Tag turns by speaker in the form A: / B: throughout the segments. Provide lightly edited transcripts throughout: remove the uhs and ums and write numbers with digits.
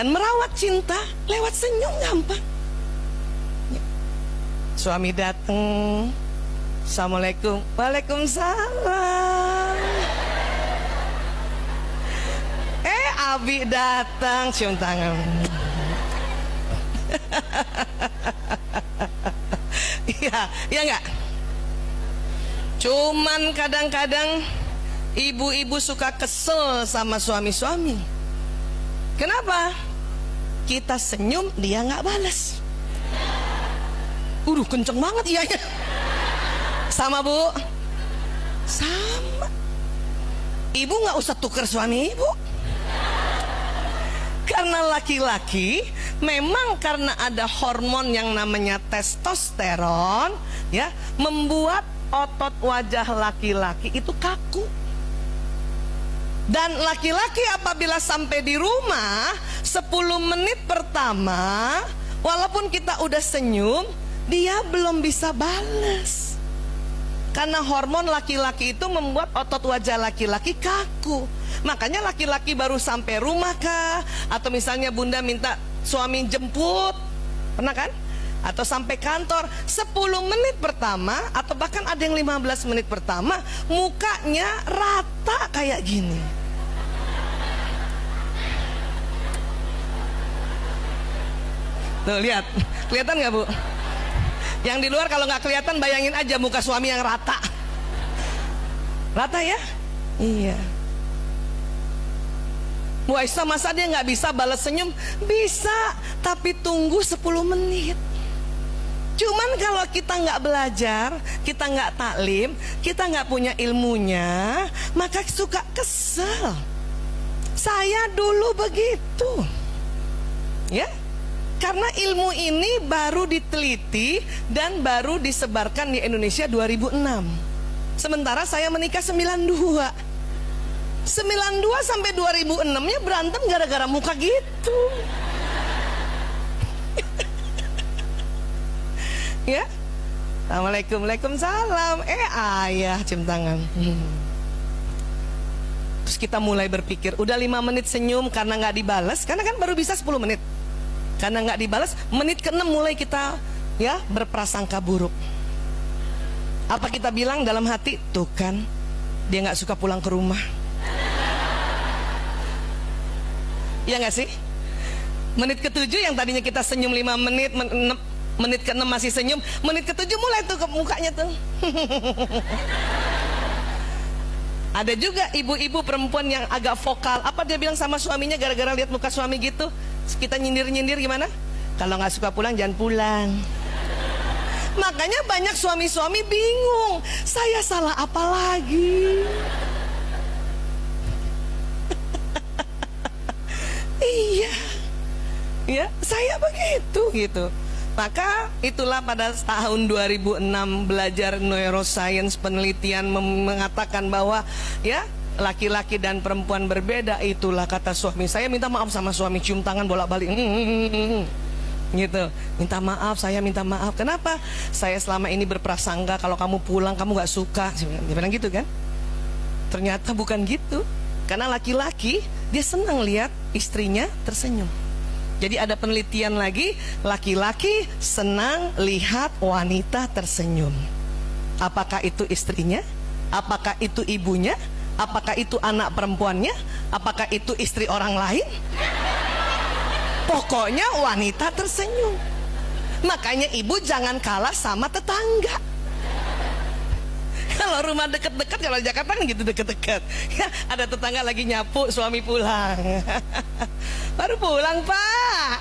A: Dan merawat cinta lewat senyum gampang. Suami datang, assalamualaikum, waalaikumsalam. Abi datang, cium tangan. Iya, iya enggak? Cuman kadang-kadang ibu-ibu suka kesel sama suami-suami. Kenapa? Kita senyum, dia nggak balas. Kenceng banget iyanya. Sama bu? Sama. Ibu nggak usah tuker suami ibu. Karena laki-laki memang karena ada hormon yang namanya testosteron, ya, membuat otot wajah laki-laki itu kaku. Dan laki-laki apabila sampai di rumah 10 menit pertama, walaupun kita udah senyum, dia belum bisa balas. Karena hormon laki-laki itu membuat otot wajah laki-laki kaku. Makanya laki-laki baru sampai rumah kah, atau misalnya bunda minta suami jemput, pernah kan? Atau sampai kantor 10 menit pertama, atau bahkan ada yang 15 menit pertama, mukanya rata kayak gini. Tuh lihat, kelihatan nggak bu? Yang di luar kalau nggak kelihatan, bayangin aja muka suami yang rata. Rata ya? Iya. Bu Aisyah, masa dia nggak bisa balas senyum? Bisa, tapi tunggu 10 menit. Cuman kalau kita nggak belajar, kita nggak taklim, kita nggak punya ilmunya, maka suka kesel. Saya dulu begitu, ya. Karena ilmu ini baru diteliti dan baru disebarkan di Indonesia 2006. Sementara saya menikah 92. 92 sampai 2006-nya berantem gara-gara muka gitu. Ya. Assalamualaikum, waalaikumsalam. Ayah cium tangan. Terus kita mulai berpikir, udah 5 menit senyum karena nggak dibalas, karena kan baru bisa 10 menit. Karena nggak dibalas, menit ke-6 mulai kita ya berprasangka buruk. Apa kita bilang dalam hati, tuh kan dia nggak suka pulang ke rumah. Ya nggak sih? Menit ke-7 yang tadinya kita senyum 5 menit, menit ke-6 masih senyum, menit ke-7 mulai tuh ke mukanya tuh. Ada juga ibu-ibu perempuan yang agak vokal. Apa dia bilang sama suaminya gara-gara lihat muka suami gitu? Kita nyindir-nyindir gimana? Kalau nggak suka pulang, jangan pulang. Makanya banyak suami-suami bingung, saya salah apa lagi? Iya, ya saya begitu gitu. Maka itulah pada tahun 2006 belajar neuroscience, penelitian mengatakan bahwa ya laki-laki dan perempuan berbeda. Itulah kata suami saya, minta maaf sama suami, cium tangan bolak-balik gitu, minta maaf, saya minta maaf. Kenapa? Saya selama ini berprasangka kalau kamu pulang kamu gak suka. Dia bilang gitu kan. Ternyata bukan gitu. Karena laki-laki dia senang lihat istrinya tersenyum. Jadi ada penelitian lagi, laki-laki senang lihat wanita tersenyum. Apakah itu istrinya? Apakah itu ibunya? Apakah itu anak perempuannya? Apakah itu istri orang lain? Pokoknya wanita tersenyum. Makanya ibu jangan kalah sama tetangga. Kalau rumah deket-deket, kalau di Jakarta kan gitu deket-deket ya, ada tetangga lagi nyapu, suami pulang. Baru pulang pak.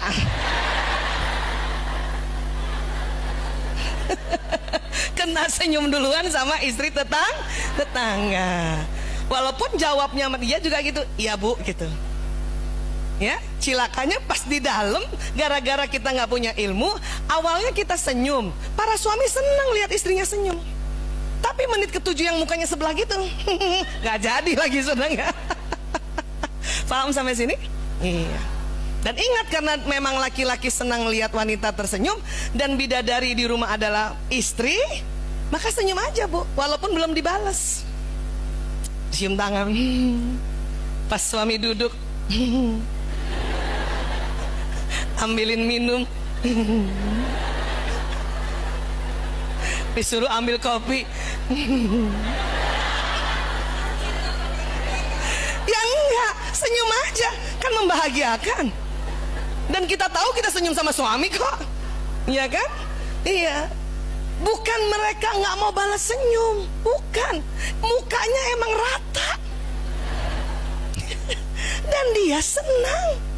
A: Kena senyum duluan sama istri tetangga. Walaupun jawabnya sama dia juga gitu, iya bu gitu. Ya, cilakanya pas di dalam, gara-gara kita nggak punya ilmu, awalnya kita senyum. Para suami senang lihat istrinya senyum. Tapi menit ke-7 yang mukanya sebelah gitu, nggak jadi lagi sudah nggak. Paham sampai sini? Iya. Dan ingat, karena memang laki-laki senang lihat wanita tersenyum dan bidadari di rumah adalah istri, maka senyum aja bu, walaupun belum dibalas. Cium tangan. Pas suami duduk. ambilin minum. Disuruh ambil kopi. Ya enggak, senyum aja, kan membahagiakan. Dan kita tahu kita senyum sama suami kok. Iya kan? Iya. Bukan mereka nggak mau balas senyum, bukan. Mukanya emang rata. Dan dia senang.